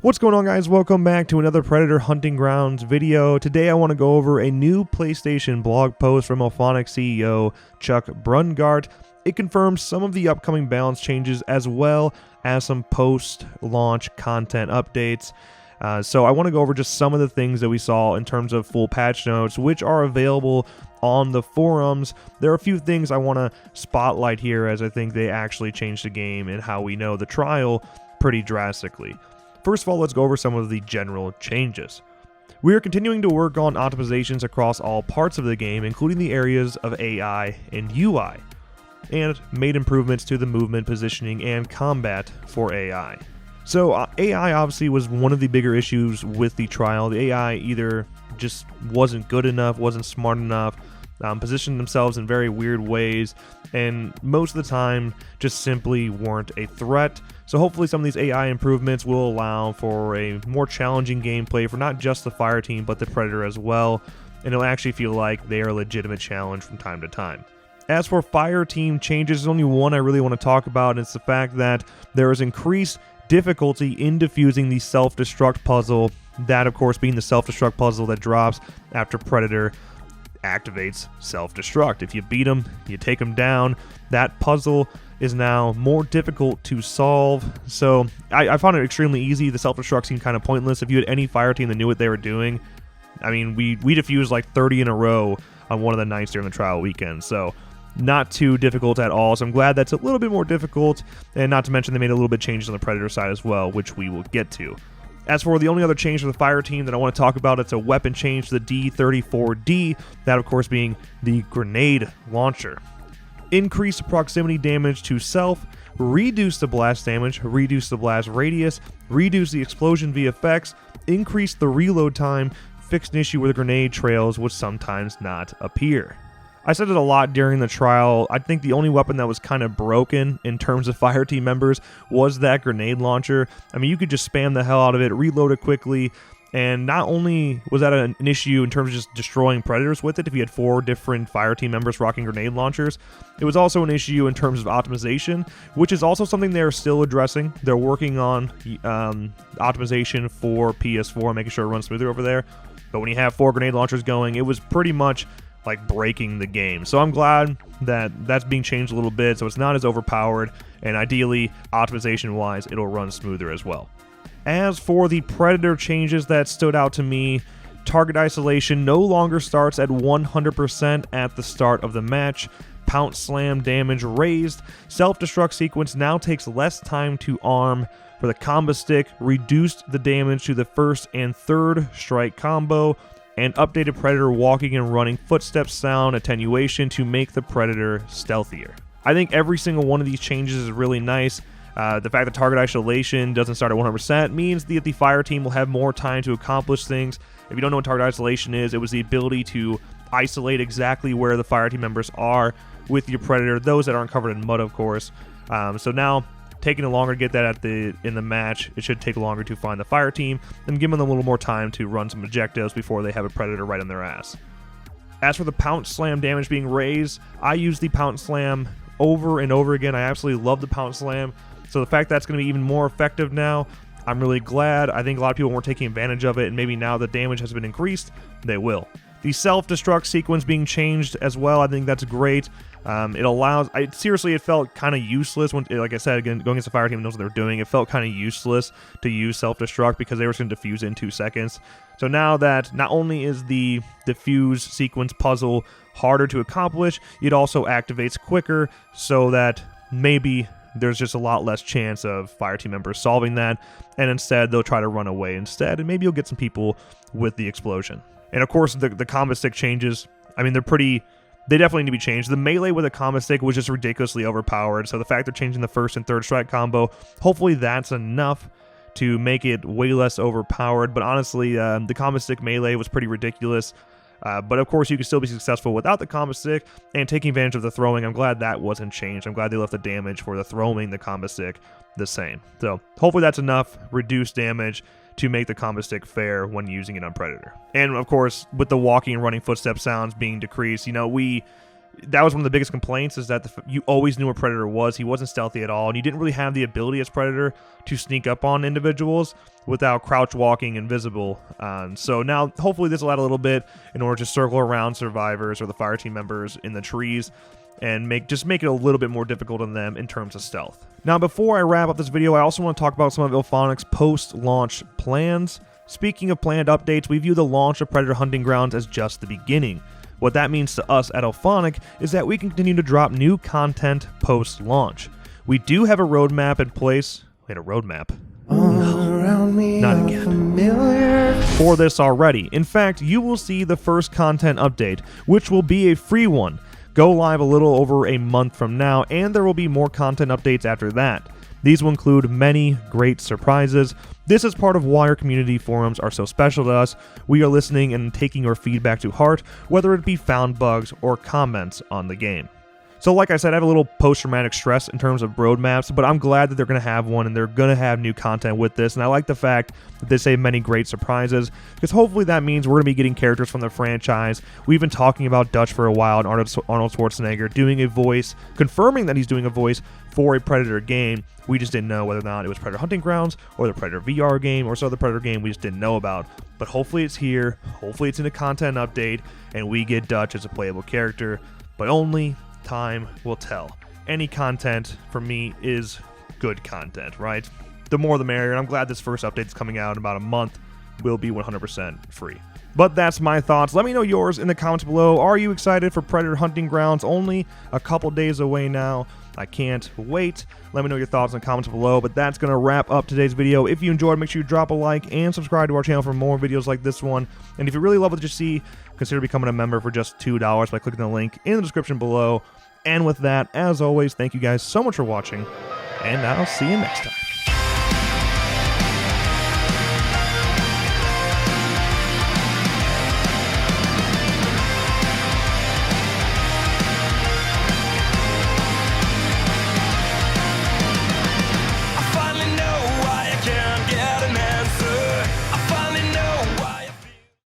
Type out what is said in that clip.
What's going on, guys? Welcome back to another Predator Hunting Grounds video. Today I want to go over a new PlayStation blog post from Elphonic CEO Chuck Brungart. It confirms some of the upcoming balance changes as well as some post-launch content updates. So I want to go over just some of the things that we saw in terms of full patch notes, which are available on the forums. There are a few things I want to spotlight here, as I think they actually changed the game and how we know the trial pretty drastically. First of all, let's go over some of the general changes. We are continuing to work on optimizations across all parts of the game, including the areas of AI and UI, and made improvements to the movement, positioning, and combat for AI. So AI obviously was one of the bigger issues with the trial. The AI either just wasn't good enough, wasn't smart enough, positioned themselves in very weird ways, and most of the time just simply weren't a threat. So hopefully some of these AI improvements will allow for a more challenging gameplay for not just the fire team but the Predator as well, and it'll actually feel like they are a legitimate challenge from time to time. As for fire team changes, there's only one I really want to talk about, and it's the fact that there is increased difficulty in defusing the self-destruct puzzle, that of course being the self-destruct puzzle that drops after Predator activates self-destruct. If you beat them, you take them down, that puzzle is now more difficult to solve. So I found it extremely easy. The self-destruct seemed kind of pointless. If you had any fire team that knew what they were doing, I mean, we defused like 30 in a row on one of the nights during the trial weekend. So not too difficult at all. So I'm glad that's a little bit more difficult, and not to mention they made a little bit changes on the Predator side as well, which we will get to. As for the only other change for the fire team that I want to talk about, it's a weapon change to the D34D, that of course being the grenade launcher. Increase proximity damage to self, reduce the blast damage, reduce the blast radius, reduce the explosion VFX, increase the reload time, fix an issue where the grenade trails would sometimes not appear. I said it a lot during the trial. I think the only weapon that was kind of broken in terms of fire team members was that grenade launcher. I mean, you could just spam the hell out of it, reload it quickly, and not only was that an issue in terms of just destroying Predators with it, if you had 4 different fire team members rocking grenade launchers, it was also an issue in terms of optimization, which is also something they're still addressing. They're working on optimization for PS4, making sure it runs smoother over there. But when you have 4 grenade launchers going, it was pretty much like breaking the game. So I'm glad that that's being changed a little bit, so it's not as overpowered, and ideally, optimization-wise, it'll run smoother as well. As for the Predator changes that stood out to me, target isolation no longer starts at 100% at the start of the match. Pounce slam damage raised. Self-destruct sequence now takes less time to arm. For the combo stick, reduced the damage to the first and third strike combo, and updated Predator walking and running footsteps sound attenuation to make the Predator stealthier. I think every single one of these changes is really nice. The fact that target isolation doesn't start at 100% means that the fire team will have more time to accomplish things. If you don't know what target isolation is, it was the ability to isolate exactly where the fire team members are with your Predator, those that aren't covered in mud, of course. So now, taking it longer to get that in the match, it should take longer to find the fire team and give them a little more time to run some objectives before they have a Predator right on their ass. As for the pounce slam damage being raised, I use the pounce slam over and over again. I absolutely love the pounce slam. So the fact that's going to be even more effective now, I'm really glad. I think a lot of people weren't taking advantage of it, and maybe now the damage has been increased, they will. The self-destruct sequence being changed as well, I think that's great. It allows, seriously, it felt kind of useless when, like I said, again, going against the fire team knows what they're doing. It felt kind of useless to use self-destruct because they were going to defuse in 2 seconds. So now that not only is the defuse sequence puzzle harder to accomplish, it also activates quicker, so that maybe there's just a lot less chance of fire team members solving that, and instead they'll try to run away instead, and maybe you'll get some people with the explosion. And of course, the combo stick changes, I mean, they definitely need to be changed. The melee with a combo stick was just ridiculously overpowered, so the fact they're changing the first and third strike combo, hopefully that's enough to make it way less overpowered. But honestly, the combo stick melee was pretty ridiculous. But of course, you can still be successful without the combo stick and taking advantage of the throwing. I'm glad that wasn't changed. I'm glad they left the damage for the throwing the combo stick the same. So hopefully that's enough reduced damage to make the combo stick fair when using it on Predator. And of course, with the walking and running footstep sounds being decreased, you know, we that was one of the biggest complaints, is that you always knew where Predator was. He wasn't stealthy at all, and you didn't really have the ability as Predator to sneak up on individuals without crouch walking invisible. So now, hopefully this will add a little bit in order to circle around survivors or the fire team members in the trees and just make it a little bit more difficult on them in terms of stealth. Now, before I wrap up this video, I also want to talk about some of Illphonic's post-launch plans. Speaking of planned updates, we view the launch of Predator Hunting Grounds as just the beginning. What that means to us at Illphonic is that we can continue to drop new content post-launch. We do have a roadmap in place. Wait, a roadmap? No, not again. For this already. In fact, you will see the first content update, which will be a free one, go live a little over a month from now, and there will be more content updates after that. These will include many great surprises. This is part of why our community forums are so special to us. We are listening and taking your feedback to heart, whether it be found bugs or comments on the game. So like I said, I have a little post-traumatic stress in terms of roadmaps, but I'm glad that they're going to have one and they're going to have new content with this. And I like the fact that they say many great surprises, because hopefully that means we're going to be getting characters from the franchise. We've been talking about Dutch for a while, and Arnold Schwarzenegger doing a voice, confirming that he's doing a voice for a Predator game. We just didn't know whether or not it was Predator Hunting Grounds or the Predator VR game or some other Predator game we just didn't know about. But hopefully it's here, hopefully it's in a content update, and we get Dutch as a playable character, but only time will tell. Any content for me is good content, right? The more the merrier, and I'm glad this first update is coming out in about a month. Will be 100% free. But that's my thoughts. Let me know yours in the comments below. Are you excited for Predator Hunting Grounds? Only a couple days away now. I can't wait. Let me know your thoughts in the comments below. But that's going to wrap up today's video. If you enjoyed, make sure you drop a like and subscribe to our channel for more videos like this one. And if you really love what you see, consider becoming a member for just $2 by clicking the link in the description below. And with that, as always, thank you guys so much for watching, and I'll see you next time.